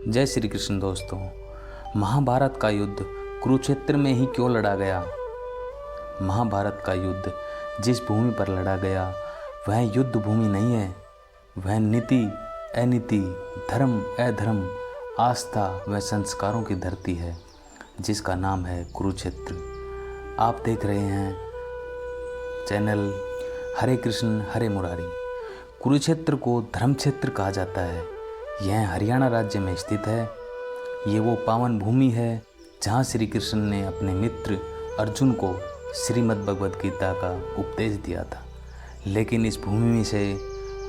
जय श्री कृष्ण दोस्तों। महाभारत का युद्ध कुरुक्षेत्र में ही क्यों लड़ा गया? महाभारत का युद्ध जिस भूमि पर लड़ा गया वह युद्ध भूमि नहीं है। वह नीति अनीति, धर्म अधर्म, आस्था व संस्कारों की धरती है जिसका नाम है कुरुक्षेत्र। आप देख रहे हैं चैनल हरे कृष्ण हरे मुरारी। कुरुक्षेत्र को धर्म क्षेत्र कहा जाता है। यह हरियाणा राज्य में स्थित है। ये वो पावन भूमि है जहाँ श्री कृष्ण ने अपने मित्र अर्जुन को श्रीमद् भगवद गीता का उपदेश दिया था। लेकिन इस भूमि से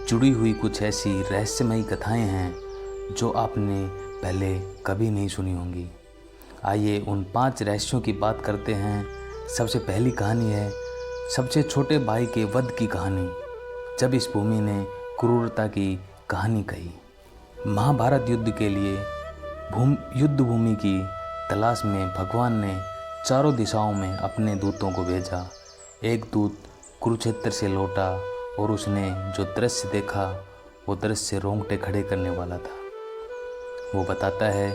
जुड़ी हुई कुछ ऐसी रहस्यमयी कथाएं हैं जो आपने पहले कभी नहीं सुनी होंगी। आइए उन 5 रहस्यों की बात करते हैं। सबसे पहली कहानी है सबसे छोटे भाई के वध की कहानी, जब इस भूमि ने क्रूरता की कहानी कही। महाभारत युद्ध के लिए युद्ध भूमि की तलाश में भगवान ने चारों दिशाओं में अपने दूतों को भेजा। एक दूत कुरुक्षेत्र से लौटा और उसने जो दृश्य देखा वो दृश्य रोंगटे खड़े करने वाला था। वो बताता है,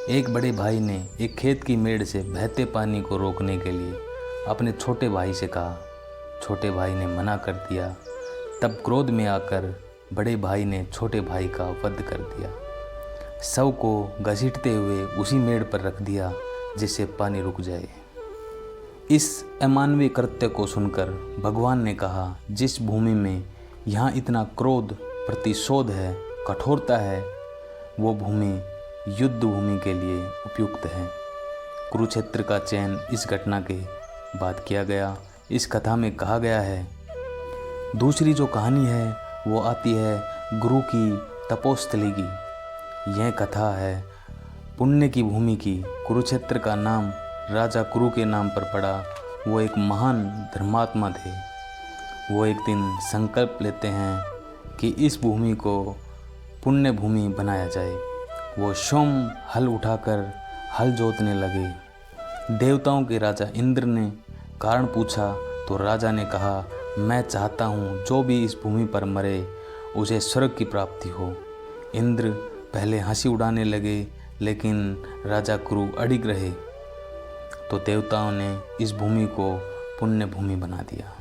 एक बड़े भाई ने एक खेत की मेड़ से बहते पानी को रोकने के लिए अपने छोटे भाई से कहा। छोटे भाई ने मना कर दिया। तब क्रोध में आकर बड़े भाई ने छोटे भाई का वध कर दिया। शव को घसीटते हुए उसी मेड़ पर रख दिया जिससे पानी रुक जाए। इस अमानवीय कृत्य को सुनकर भगवान ने कहा, जिस भूमि में यहाँ इतना क्रोध, प्रतिशोध है, कठोरता है, वो भूमि युद्ध भूमि के लिए उपयुक्त है। कुरुक्षेत्र का चयन इस घटना के बाद किया गया। इस कथा में कहा गया है। दूसरी जो कहानी है वो आती है गुरु की तपोस्थली की। यह कथा है पुण्य की भूमि की। कुरुक्षेत्र का नाम राजा कुरु के नाम पर पड़ा। वो एक महान धर्मात्मा थे। वो एक दिन संकल्प लेते हैं कि इस भूमि को पुण्य भूमि बनाया जाए। वो स्वयं हल उठाकर हल जोतने लगे। देवताओं के राजा इंद्र ने कारण पूछा तो राजा ने कहा, मैं चाहता हूँ जो भी इस भूमि पर मरे उसे स्वर्ग की प्राप्ति हो। इंद्र पहले हंसी उड़ाने लगे लेकिन राजा कुरु अडिग रहे तो देवताओं ने इस भूमि को पुण्य भूमि बना दिया।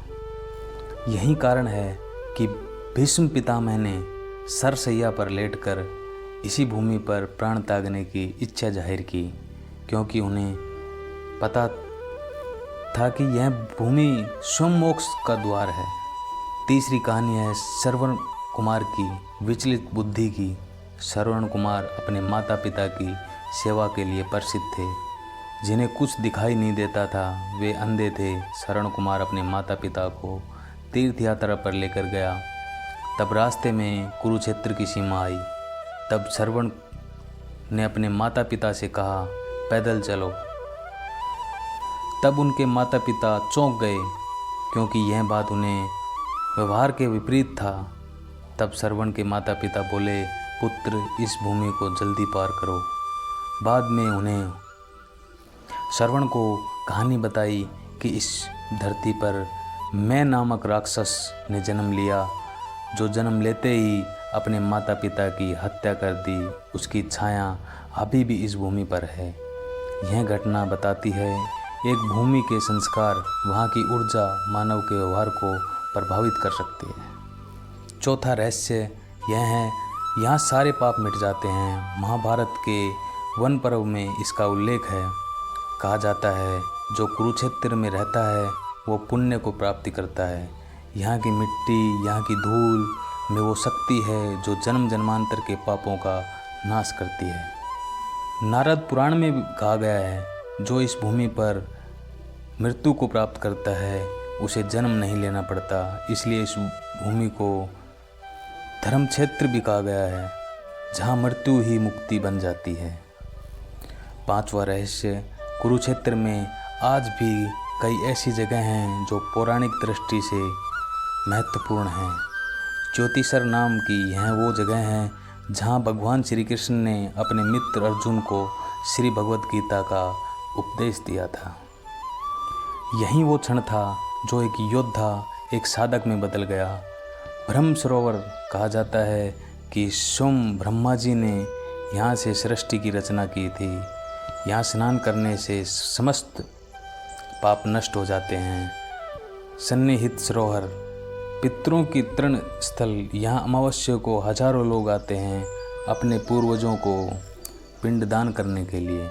यही कारण है कि भीष्म पितामह ने सरसैया पर लेटकर इसी भूमि पर प्राण त्यागने की इच्छा जाहिर की, क्योंकि उन्हें पता था कि यह भूमि स्वयं मोक्ष का द्वार है। तीसरी कहानी है श्रवण कुमार की विचलित बुद्धि की। श्रवण कुमार अपने माता पिता की सेवा के लिए प्रसिद्ध थे, जिन्हें कुछ दिखाई नहीं देता था। वे अंधे थे। श्रवण कुमार अपने माता पिता को तीर्थ यात्रा पर लेकर गया। तब रास्ते में कुरुक्षेत्र की सीमा आई। तब श्रवण ने अपने माता पिता से कहा, पैदल चलो। तब उनके माता पिता चौंक गए क्योंकि यह बात उन्हें व्यवहार के विपरीत था। तब श्रवण के माता पिता बोले, पुत्र इस भूमि को जल्दी पार करो। बाद में उन्हें श्रवण को कहानी बताई कि इस धरती पर मैं नामक राक्षस ने जन्म लिया, जो जन्म लेते ही अपने माता पिता की हत्या कर दी। उसकी छाया अभी भी इस भूमि पर है। यह घटना बताती है एक भूमि के संस्कार, वहाँ की ऊर्जा मानव के व्यवहार को प्रभावित कर सकती है। चौथा रहस्य यह है, यहाँ सारे पाप मिट जाते हैं। महाभारत के वन पर्व में इसका उल्लेख है। कहा जाता है जो कुरुक्षेत्र में रहता है वो पुण्य को प्राप्ति करता है। यहाँ की मिट्टी, यहाँ की धूल में वो शक्ति है जो जन्म जन्मांतर के पापों का नाश करती है। नारद पुराण में भी कहा गया है, जो इस भूमि पर मृत्यु को प्राप्त करता है उसे जन्म नहीं लेना पड़ता। इसलिए इस भूमि को धर्म क्षेत्र भी कहा गया है, जहाँ मृत्यु ही मुक्ति बन जाती है। 5वां रहस्य, कुरुक्षेत्र में आज भी कई ऐसी जगह हैं जो पौराणिक दृष्टि से महत्वपूर्ण हैं। ज्योतिषर नाम की यह वो जगह है जहाँ भगवान श्री कृष्ण ने अपने मित्र अर्जुन को श्री भगवद गीता का उपदेश दिया था। यही वो क्षण था जो एक योद्धा एक साधक में बदल गया। ब्रह्म सरोवर कहा जाता है कि स्वयं ब्रह्मा जी ने यहाँ से सृष्टि की रचना की थी। यहाँ स्नान करने से समस्त पाप नष्ट हो जाते हैं। सन्निहित सरोवर, पितरों की तृण स्थल। यहाँ अमावस्या को हजारों लोग आते हैं अपने पूर्वजों को पिंडदान करने के लिए।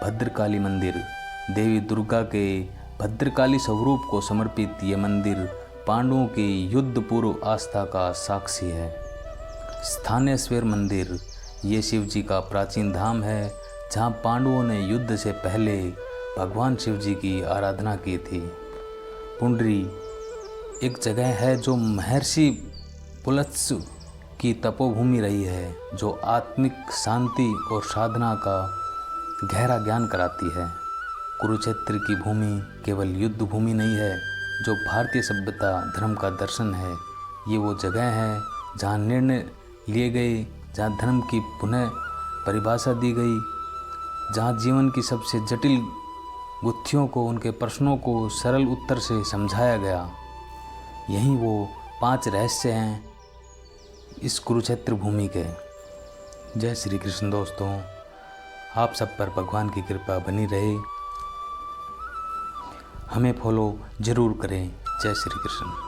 भद्रकाली मंदिर, देवी दुर्गा के भद्रकाली स्वरूप को समर्पित ये मंदिर पांडवों की युद्ध पूर्व आस्था का साक्षी है। स्थानेश्वर मंदिर, ये शिव जी का प्राचीन धाम है जहाँ पांडवों ने युद्ध से पहले भगवान शिव जी की आराधना की थी। पुंडरी एक जगह है जो महर्षि पुलत्स्य की तपोभूमि रही है, जो आत्मिक शांति और साधना का गहरा ज्ञान कराती है। कुरुक्षेत्र की भूमि केवल युद्ध भूमि नहीं है, जो भारतीय सभ्यता धर्म का दर्शन है। ये वो जगह है जहाँ निर्णय लिए गए, जहाँ धर्म की पुनः परिभाषा दी गई, जहाँ जीवन की सबसे जटिल गुत्थियों को, उनके प्रश्नों को सरल उत्तर से समझाया गया। यही वो 5 रहस्य हैं इस कुरुक्षेत्र भूमि के। जय श्री कृष्ण दोस्तों, आप सब पर भगवान की कृपा बनी रहे। हमें फॉलो ज़रूर करें। जय श्री कृष्ण।